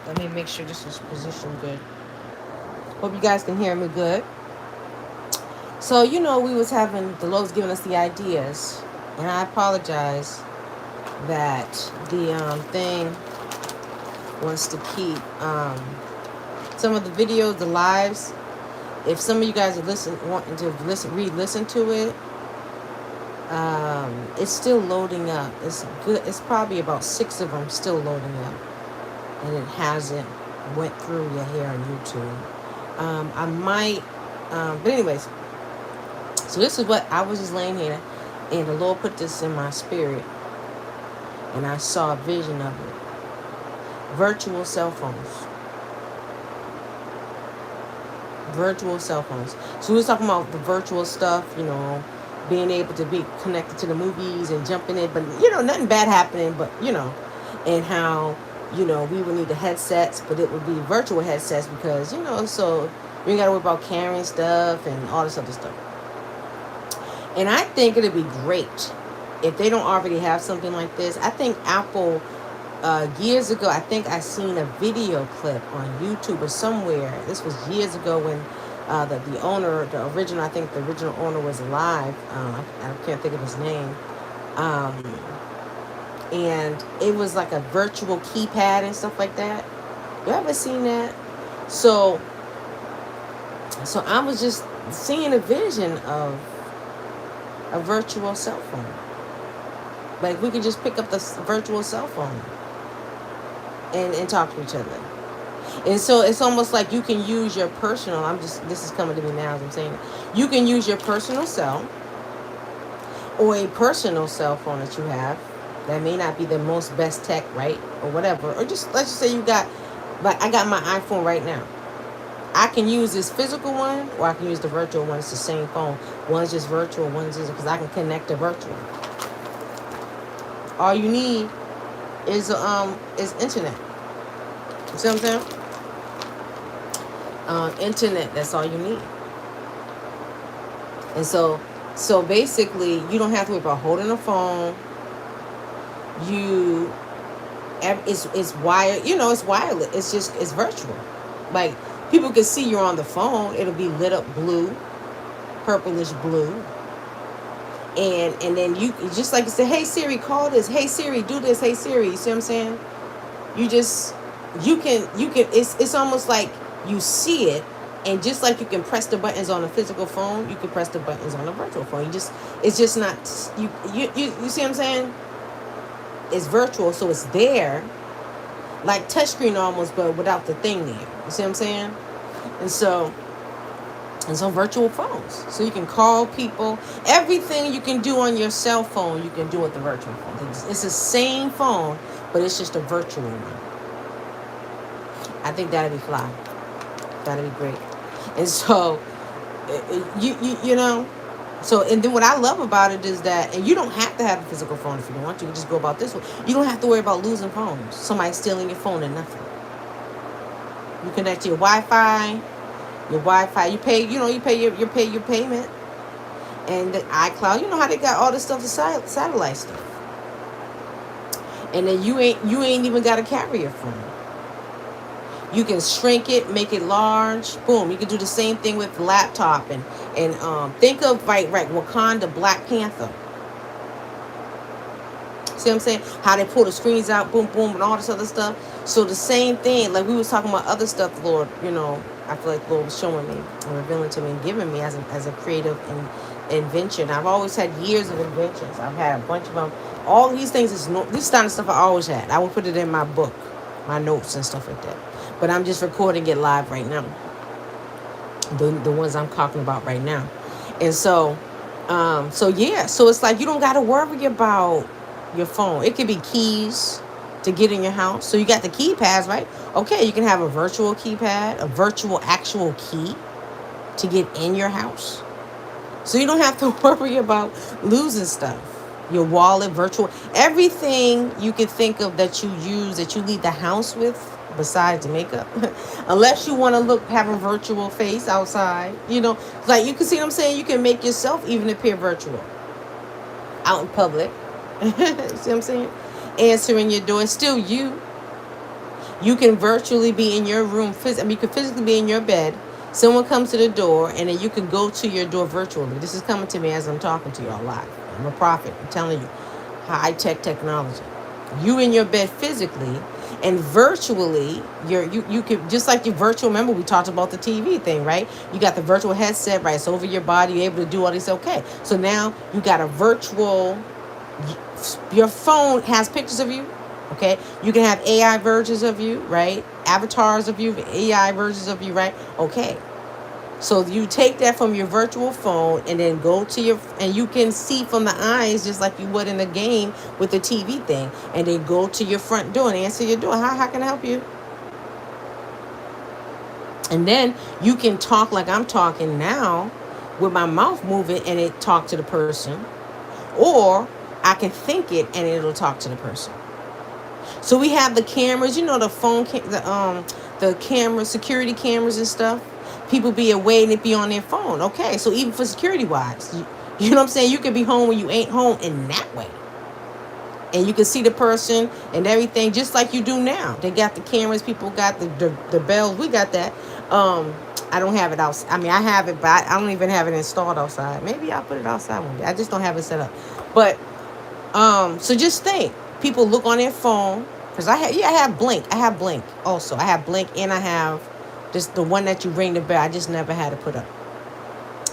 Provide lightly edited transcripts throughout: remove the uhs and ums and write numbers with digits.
Let me make sure this is positioned good. Hope you guys can hear me good. So, we was having, the Lord's giving us the ideas. And I apologize that the thing wants to keep some of the videos, the lives. If some of you guys are wanting to listen to it, it's still loading up. It's good. It's probably about 6 of them still loading up, and it hasn't went through yet here on YouTube. I might, but anyways. So this is what I was just laying here, and the Lord put this in my spirit, and I saw a vision of it. Virtual cell phones. Virtual cell phones. So we was talking about the virtual stuff, being able to be connected to the movies and jumping in, but nothing bad happening, but and how we would need the headsets, but it would be virtual headsets because so we ain't gotta worry about carrying stuff and all this other stuff. And I think it'd be great if they don't already have something like this. I think Apple, years ago, I think I seen a video clip on YouTube or somewhere. This was years ago when the owner, I think the original owner was alive. I can't think of his name. And it was like a virtual keypad and stuff like that. You ever seen that? So I was just seeing a vision of a virtual cell phone. Like we could just pick up the virtual cell phone and talk to each other. And so it's almost like you can use your personal, this is coming to me now as I'm saying it. You can use your personal cell or a personal cell phone that you have that may not be the most best tech, right? Or whatever. Or just, let's just say I got my iPhone right now. I can use this physical one or I can use the virtual one. It's the same phone. One's just virtual, one's just, because I can connect to virtual. All you need is internet. You see what I'm saying? Internet, that's all you need. And so basically, you don't have to worry about holding a phone. It's wired. It's wireless. It's virtual. Like people can see you're on the phone. It'll be lit up blue, purplish blue. And then you just like you say, hey Siri, call this. Hey Siri, do this. Hey Siri, you see what I'm saying? You can. It's almost like you see it, and just like you can press the buttons on a physical phone, you can press the buttons on a virtual phone. It's just not you see what I'm saying? It's virtual, so it's there, like touchscreen almost, but without the thing there. You see what I'm saying? And so virtual phones. So you can call people. Everything you can do on your cell phone, you can do with the virtual phone. It's the same phone, but it's just a virtual one. I think that'd be fly. That'd be great. And so, you know. So, and then what I love about it is that, and you don't have to have a physical phone if you don't want to. You can just go about this way. You don't have to worry about losing phones. Somebody stealing your phone and nothing. You connect to your Wi-Fi. You pay. You pay your payment. And the iCloud. You know how they got all this stuff, the satellite stuff. And then you ain't even got to carry your phone. You can shrink it, make it large. Boom. You can do the same thing with laptop and think of right Wakanda Black Panther. See what I'm saying? How they pull the screens out, boom, boom, and all this other stuff. So the same thing, like we was talking about other stuff, Lord, I feel like the Lord was showing me and revealing to me and giving me as a creative invention. I've always had years of inventions. I've had a bunch of them. All these things this kind of stuff I always had. I will put it in my book, my notes and stuff like that. But I'm just recording it live right now. The ones I'm talking about right now. And so it's like you don't got to worry about your phone. It could be keys to get in your house. So you got the keypads, right? Okay, you can have a virtual keypad, a virtual actual key to get in your house. So you don't have to worry about losing stuff. Your wallet, virtual, everything you can think of that you use, that you leave the house with, besides the makeup, unless you want to have a virtual face outside, like you can see what I'm saying. You can make yourself even appear virtual out in public. See what I'm saying? Answering your door, it's still you. You can virtually be in your room. I mean, you can physically be in your bed. Someone comes to the door, and then you can go to your door virtually. This is coming to me as I'm talking to y'all live. I'm a prophet. I'm telling you, high tech technology. You in your bed physically, and virtually, you could, just like your virtual. Remember, we talked about the TV thing, right? You got the virtual headset, right? It's over your body. You're able to do all this. Okay, so now you got a virtual. Your phone has pictures of you. Okay, you can have AI versions of you, right? Avatars of you, AI versions of you, right? Okay, so you take that from your virtual phone and then go to your, and you can see from the eyes just like you would in a game with the TV thing, and then go to your front door and answer your door. How can I help you? And then you can talk like I'm talking now with my mouth moving, and it talk to the person, or I can think it and it'll talk to the person. So we have the cameras, the the camera, security cameras and stuff. People be away and it be on their phone. Okay, so even for security wise, you know what I'm saying? You can be home when you ain't home in that way. And you can see the person and everything just like you do now. They got the cameras, people got the bells. We got that. I don't have it outside. I mean, I have it, but I don't even have it installed outside. Maybe I'll put it outside one day. I just don't have it set up. But so just think, people look on their phone, because I have Blink. I have Blink also. I have Blink, and I have just the one that you ring the bell. I just never had to put up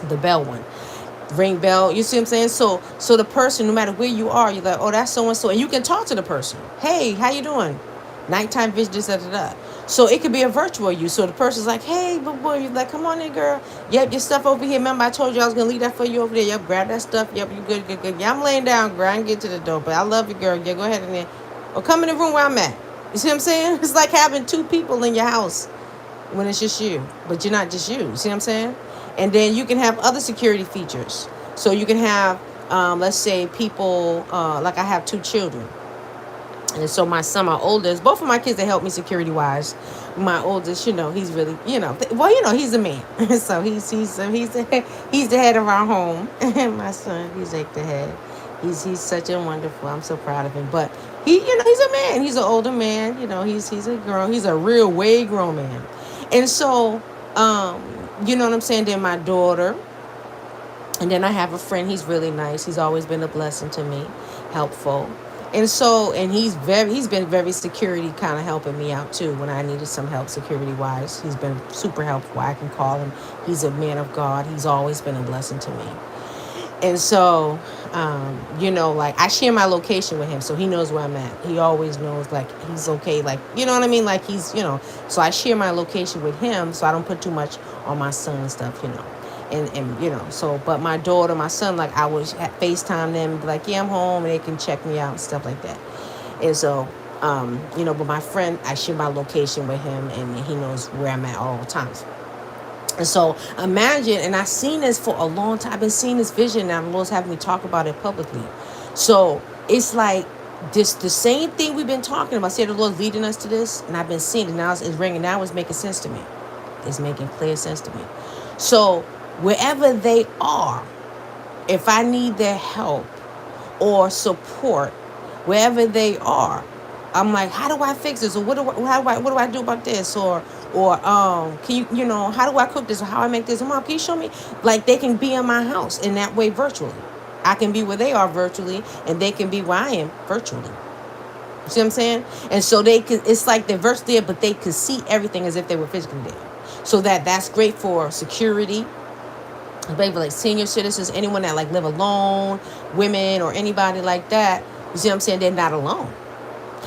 the bell one. Ring bell. You see what I'm saying? So the person, no matter where you are, you're like, oh, that's so and so, and you can talk to the person. Hey, how you doing? Nighttime vision, this, da. So it could be a virtual you. So the person's like, hey, boy, you're like, come on in, girl. Yep, your stuff over here. Remember, I told you I was gonna leave that for you over there. Yep, grab that stuff. Yep, you good. Yeah, I'm laying down, girl. I can get to the door, but I love you, girl. Yeah, go ahead and then, or come in the room where I'm at. You see what I'm saying? It's like having two people in your house when it's just you, but you're not just you. You see what I'm saying? And then you can have other security features. So you can have, let's say, people, like I have 2 children. And so my son, my oldest, both of my kids, they help me security wise. My oldest, he's really, he's a man. So he's the head of our home. And my son, he's like the head. He's such a wonderful. I'm so proud of him. But he's a man. He's an older man. He's a girl. He's a real way grown man. And so, you know what I'm saying? Then my daughter. And then I have a friend. He's really nice. He's always been a blessing to me, helpful. And so, and he's been very security kind of helping me out too when I needed some help security wise. He's been super helpful. I can call him. He's a man of God. He's always been a blessing to me. And so, like I share my location with him, so he knows where I'm at. He always knows, like, he's okay, like, you know what I mean? Like he's, so I share my location with him, so I don't put too much on my son and stuff, And so, but my daughter, my son, like I would FaceTime them and be like, yeah, I'm home, and they can check me out and stuff like that. And so, but my friend, I share my location with him, and he knows where I'm at all the times. And so imagine, and I've seen this for a long time. I've been seeing this vision now. The Lord's having me talk about it publicly. So it's like this, the same thing we've been talking about. See, the Lord's leading us to this, and I've been seeing it. Now it's ringing. Now it's making sense to me. It's making clear sense to me. So wherever they are, if I need their help or support, wherever they are, I'm like, how do I fix this? Or what do I do about this? Or can you, how do I cook this? Or how I make this? Mom, can you show me? Like, they can be in my house in that way virtually. I can be where they are virtually, and they can be where I am virtually. You see what I'm saying? And so it's like they're virtually there, but they could see everything as if they were physically there. So that's great for security. Maybe like senior citizens, anyone that like live alone, women or anybody like that. You see what I'm saying? They're not alone,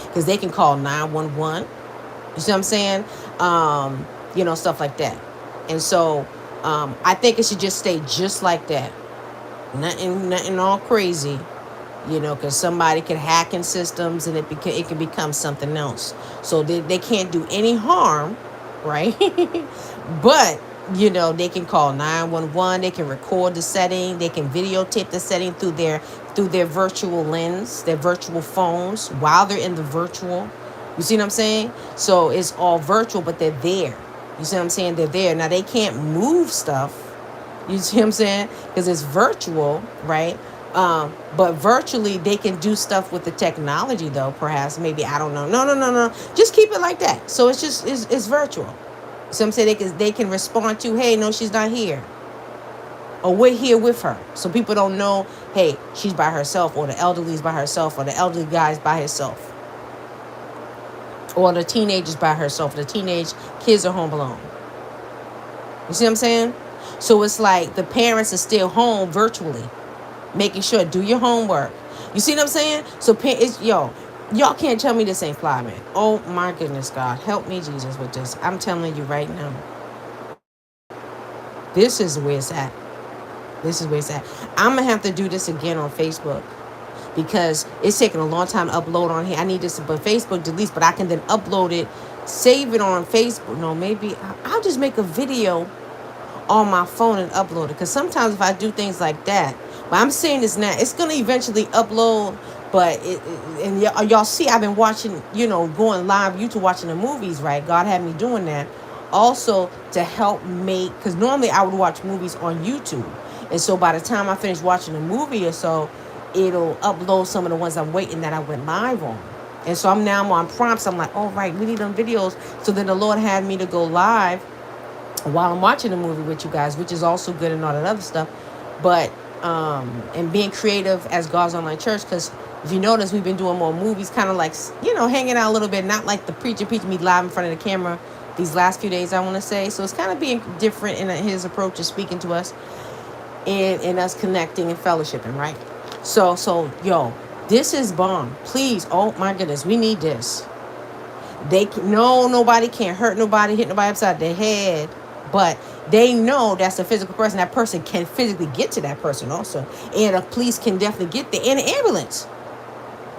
because they can call 911. You see what I'm saying? Stuff like that. And so I think it should just stay just like that. Nothing all crazy, because somebody could hack in systems, and it can become something else. So they can't do any harm, right? But they can call 911. They can record the setting. They can videotape the setting through their virtual lens, their virtual phones, while they're in the virtual. You see what I'm saying? So it's all virtual, but they're there. You see what I'm saying? They're there. Now, they can't move stuff. You see what I'm saying? Because it's virtual, right? But virtually, they can do stuff with the technology, though. Perhaps, maybe, I don't know. No, no, no, no. Just keep it like that. So it's just it's virtual. Some say they can respond to, hey, no, she's not here, or we're here with her, so people don't know, hey, she's by herself, or the elderly's by herself, or the elderly guy's by himself, or the teenager's by herself. The teenage kids are home alone. You see what I'm saying? So it's like the parents are still home virtually, making sure, do your homework. You see what I'm saying? So it's, y'all can't tell me this ain't fly, man. Oh my goodness, God, help me, Jesus, with this. I'm telling you right now, this is where it's at. This is where it's at. I'm gonna have to do this again on Facebook, because it's taking a long time to upload on here. I need this, but Facebook deletes, but I can then upload it, save it on Facebook. No, maybe I'll just make a video on my phone and upload it, because sometimes if I do things like that, but I'm saying this now, it's gonna eventually upload. But and y'all see, I've been watching, going live YouTube, watching the movies, right? God had me doing that also to help make, because normally I would watch movies on YouTube, and so by the time I finish watching the movie or so, it'll upload some of the ones I'm waiting that I went live on. And so I'm on prompts. I'm like, all right, we need them videos. So then the Lord had me to go live while I'm watching the movie with you guys, which is also good and all that other stuff. But and being creative as God's Online Church, because if you notice, we've been doing more movies, kind of like, hanging out a little bit, not like the preacher teaching me live in front of the camera these last few days, I want to say. So it's kind of being different in his approach of speaking to us, and us connecting and fellowshipping, right? So this is bomb. Please, oh my goodness, we need this. Nobody can't hurt nobody, hit nobody upside the head, but they know that's a physical person. That person can physically get to that person also, and a police can definitely get there, and an ambulance.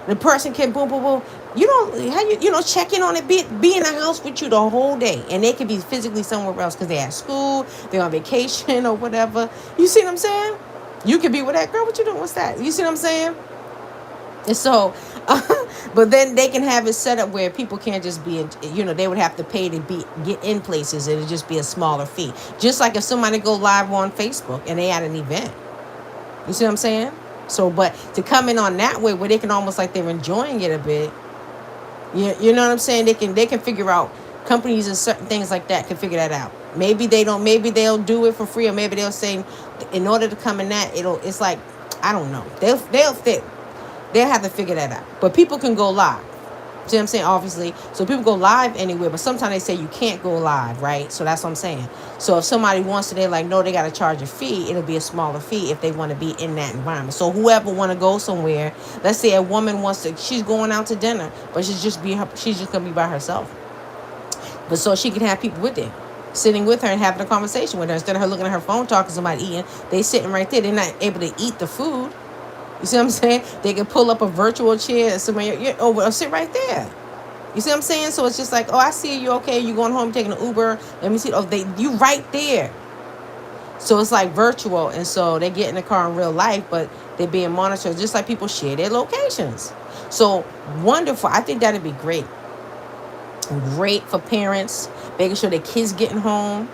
The person can boom, boom, boom. Check in on it, be in the house with you the whole day, and they can be physically somewhere else because they're at school, they're on vacation or whatever. You see what I'm saying? You could be with that girl. What you doing? What's that? You see what I'm saying? And so, but then they can have it set up where people can't just be, they would have to pay to get in places. It'd just be a smaller fee. Just like if somebody go live on Facebook and they at an event. You see what I'm saying? So, but to come in on that way where they can almost like they're enjoying it a bit. You know what I'm saying? They can figure out, companies and certain things like that can figure that out. Maybe they'll do it for free, or maybe they'll say, in order to come in that, it's like, I don't know. They'll have to figure that out. But people can go live. See what I'm saying? Obviously. So people go live anywhere, but sometimes they say you can't go live, right? So that's what I'm saying. So if somebody wants to, they're like, no, they got to charge a fee. It'll be a smaller fee if they want to be in that environment. So whoever want to go somewhere, let's say a woman she's going out to dinner, but she's just going to be by herself. But so she can have people with her, sitting with her and having a conversation with her. Instead of her looking at her phone, talking to somebody eating, they sitting right there. They're not able to eat the food. You see what I'm saying? They can pull up a virtual chair, somebody or sit right there. You see what I'm saying? So it's just like, oh, I see you. Okay, you going home, taking an Uber. Let me see. Oh, you right there. So it's like virtual, and so they get in the car in real life, but they're being monitored, just like people share their locations. So wonderful. I think that'd be great. Great for parents, making sure their kids getting home.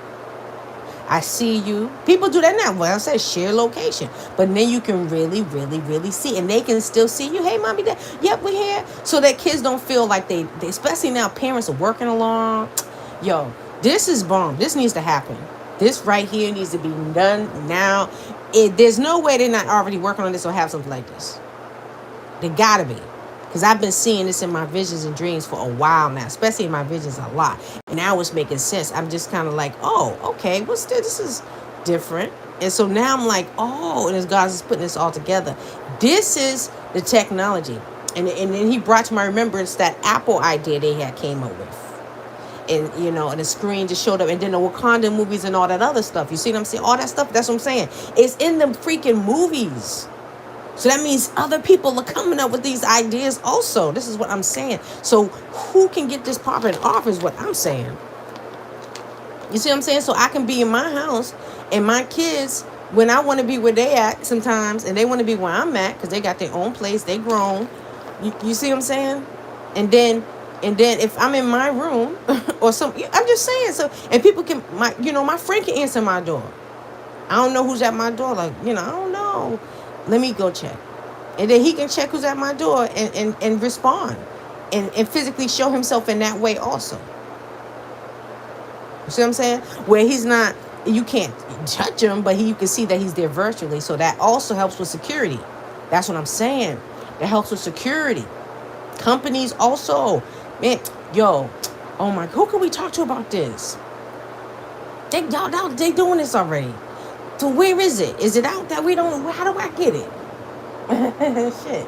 I see you. People do that now. Well, I said share location. But then you can really, really, really see. And they can still see you. Hey, mommy, dad. Yep, we're here. So that kids don't feel like they especially now parents are working along. Yo, this is bomb. This needs to happen. This right here needs to be done now. There's no way they're not already working on this or have something like this. They gotta be. Because I've been seeing this in my visions and dreams for a while now, especially in my visions a lot. And now it's making sense. I'm just kind of like, oh, okay, what's this? This is different. And so now I'm like, oh, and as God is putting this all together. This is the technology. And then he brought to my remembrance that Apple idea they had came up with. And, and the screen just showed up. And then the Wakanda movies and all that other stuff. You see what I'm saying? All that stuff, that's what I'm saying. It's in them freaking movies. So that means other people are coming up with these ideas also. This is what I'm saying. So who can get this popping off is what I'm saying. You see what I'm saying? So I can be in my house and my kids, when I want to be where they at sometimes, and they want to be where I'm at because they got their own place, they grown. You see what I'm saying? And then if I'm in my room or something, I'm just saying. So, and people can, my friend can answer my door. I don't know who's at my door. Like, I don't know. Let me go check. And then he can check who's at my door and respond and physically show himself in that way also. You see what I'm saying? Where he's not, you can't touch him, but you can see that he's there virtually. So that also helps with security. That's what I'm saying. That helps with security. Companies also, man, yo, oh my, who can we talk to about this? They doing this already. So where is it? Is it out that we don't? How do I get it? Shit.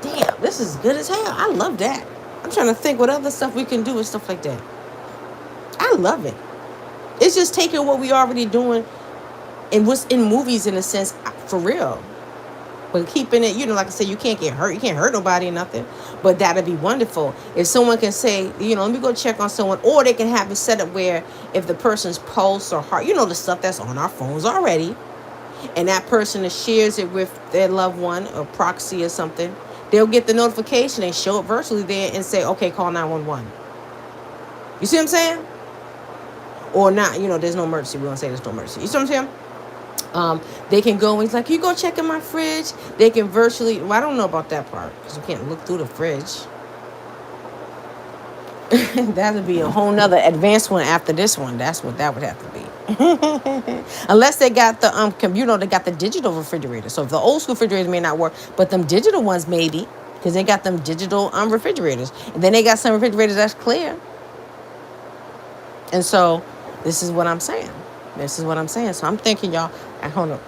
Damn, this is good as hell. I love that. I'm trying to think what other stuff we can do and stuff like that. I love it. It's just taking what we already doing and what's in movies in a sense for real. But keeping it, like I said, you can't get hurt. You can't hurt nobody or nothing. But that'd be wonderful. If someone can say, let me go check on someone. Or they can have it set up where if the person's pulse or heart, the stuff that's on our phones already, and that person shares it with their loved one or proxy or something, they'll get the notification and show it virtually there and say, okay, call 911. You see what I'm saying? Or not, there's no emergency. We don't say there's no emergency. You see what I'm saying? They can go and he's like, you go check in my fridge. They can virtually, I don't know about that part because you can't look through the fridge. That would be a whole nother advanced one after this one. That's what that would have to be. Unless they got the they got the digital refrigerator. So if the old school refrigerator may not work, but them digital ones maybe, because they got them digital refrigerators. And then they got some refrigerators that's clear. And so this is what I'm saying. So I'm thinking, y'all, hold on.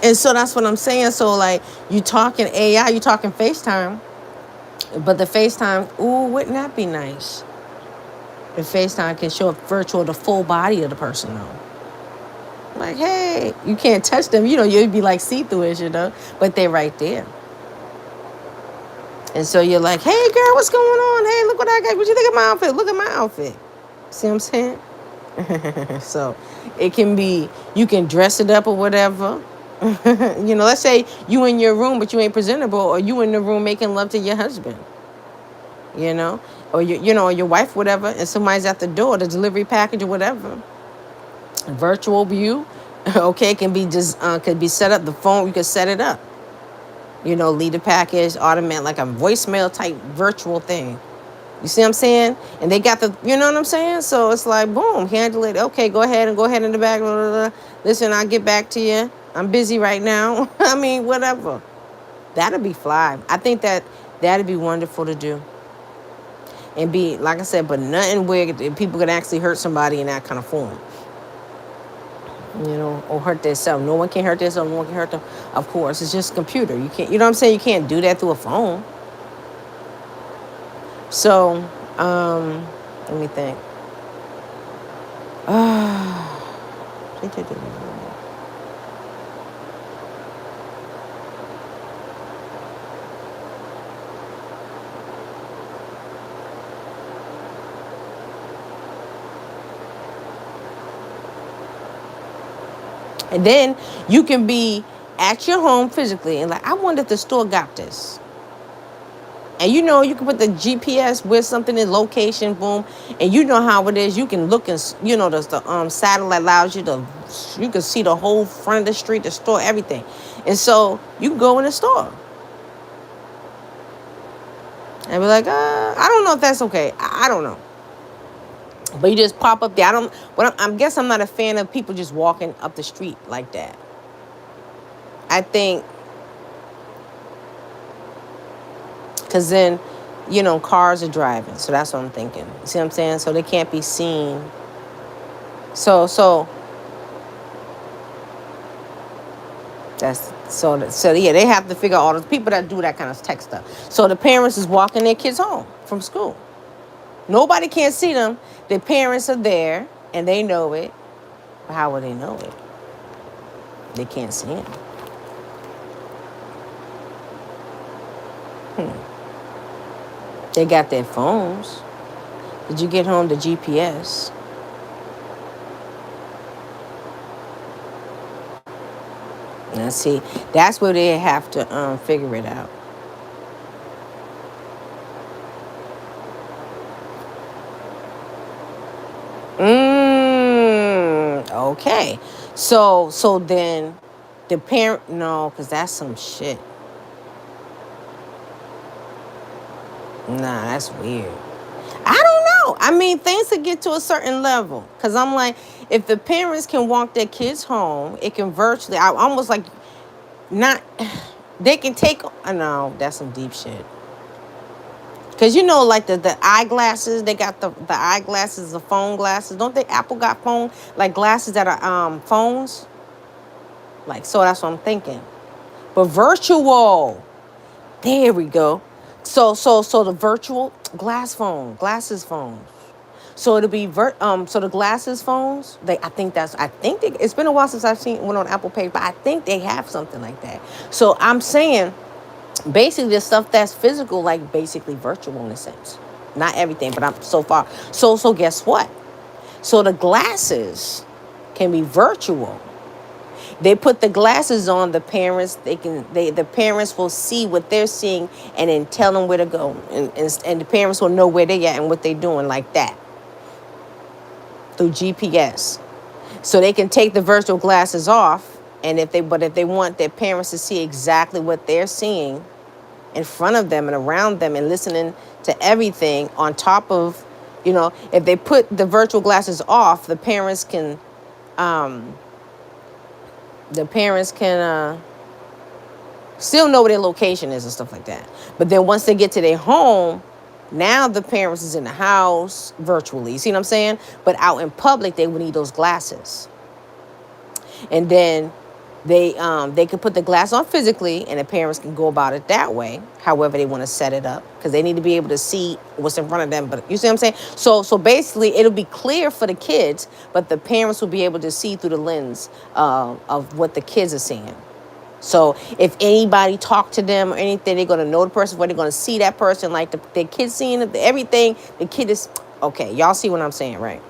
And so that's what I'm saying. So like you talking AI, you talking FaceTime. But the FaceTime, wouldn't that be nice? The FaceTime can show up virtual the full body of the person though. Like, hey, you can't touch them. You'd be like see-through-ish, but they're right there. And so you're like, hey girl, what's going on? Hey, look what I got. What you think of my outfit? Look at my outfit. See what I'm saying? So it can be, you can dress it up or whatever. Let's say you in your room, but you ain't presentable, or you in the room making love to your husband, or your wife, whatever, and somebody's at the door, the delivery package or whatever. Virtual view, okay, can be just could be set up. The phone, you can set it up. Lead the package, automatic, like a voicemail type virtual thing. You see what I'm saying? And they got the, you know what I'm saying? So it's like, boom, handle it. Okay, go ahead in the back. Blah, blah, blah. Listen, I'll get back to you. I'm busy right now. I mean, whatever. That'd be fly. I think that'd be wonderful to do. And be, like I said, but nothing where people could actually hurt somebody in that kind of form. Or hurt themselves. No one can hurt themselves. No one can hurt them. Of course, it's just a computer. You can't, you know what I'm saying? You can't do that through a phone. So, let me think. And then you can be at your home physically and like, I wonder if the store got this. And you can put the GPS with something in location, boom, and you know how it is. You can look and the satellite allows you can see the whole front of the street, the store, everything. And so you can go in the store and be like, I don't know if that's okay. I don't know. But you just pop up there. I guess I'm not a fan of people just walking up the street like that. I think, because then, cars are driving. So that's what I'm thinking. You see what I'm saying? So they can't be seen. So yeah, they have to figure out all the people that do that kind of tech stuff. So the parents is walking their kids home from school. Nobody can see them. Their parents are there and they know it. But how will they know it? They can't see them. They got their phones. Did you get home the GPS? Now see, that's where they have to figure it out. Okay. So then the parent, no, because that's some shit. Nah, that's weird. I don't know. I mean, things could get to a certain level. Because I'm like, if the parents can walk their kids home, it can virtually, I almost like, not, they can take, I know, that's some deep shit. Because you know, like the eyeglasses, they got the eyeglasses, the phone glasses. Don't they, Apple got phone, like glasses that are phones? Like, so that's what I'm thinking. But virtual. There we go. So the virtual glasses phones. So it'll be so the glasses phones. It's been a while since I've seen one on Apple Pay, but I think they have something like that. So I'm saying basically the stuff that's physical, like basically virtual in a sense. Not everything, but I'm so far. So guess what? So the glasses can be virtual. They put the glasses on. The parents will see what they're seeing and then tell them where to go, and the parents will know where they at and what they're doing, like that, through GPS. So they can take the virtual glasses off, and if they want their parents to see exactly what they're seeing in front of them and around them and listening to everything on top of, if they put the virtual glasses off, the parents can still know where their location is and stuff like that. But then once they get to their home, now the parents is in the house virtually. You see what I'm saying? But out in public, they would need those glasses. And then they could put the glass on physically, and the parents can go about it that way, however they want to set it up, because they need to be able to see what's in front of them. But you see what I'm saying? So basically, it'll be clear for the kids, but the parents will be able to see through the lens of what the kids are seeing. So if anybody talk to them or anything, they're going to know the person, where they're going to see that person, like the kid seeing everything. The kid is, okay, y'all see what I'm saying, right?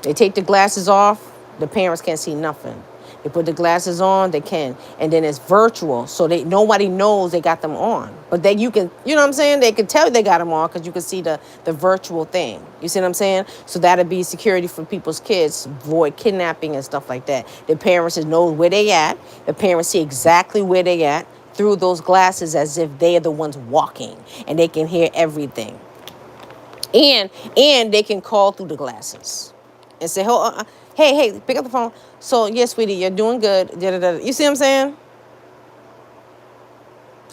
They take the glasses off, the parents can't see nothing. They put the glasses on, they can. And then it's virtual, so nobody knows they got them on. But then you can, you know what I'm saying? They can tell they got them on because you can see the virtual thing. You see what I'm saying? So that'll be security for people's kids, avoid kidnapping and stuff like that. The parents know where they at. The parents see exactly where they at through those glasses as if they are the ones walking. And they can hear everything. And they can call through the glasses and say, hey, pick up the phone. So, yes, sweetie, you're doing good. You see what I'm saying?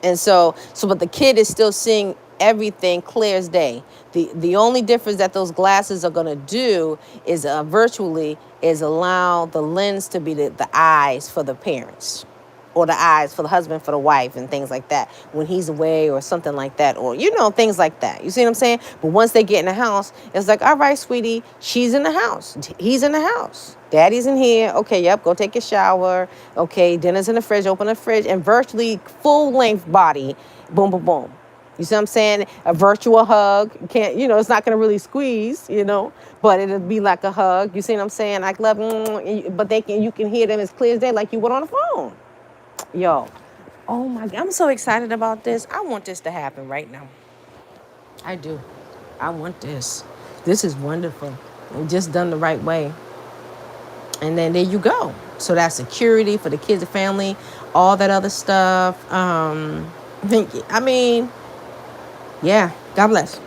And so, but the kid is still seeing everything clear as day. The only difference that those glasses are going to do is virtually is allow the lens to be the eyes for the parents, or the eyes for the husband, for the wife, and things like that when he's away or something like that, or, things like that. You see what I'm saying? But once they get in the house, it's like, all right, sweetie, she's in the house. He's in the house. Daddy's in here. Okay, yep, go take a shower. Okay, dinner's in the fridge. Open the fridge. And virtually full-length body, boom, boom, boom. You see what I'm saying? A virtual hug. Can't, it's not going to really squeeze, but it'll be like a hug. You see what I'm saying? Like, love, but you can hear them as clear as day, like you would on the phone. Yo, oh my God, I'm so excited about this. I want this to happen right now. I do. I want this. This is wonderful. Just done the right way. And then there you go. So that's security for the kids, the family, all that other stuff. I mean, yeah, God bless.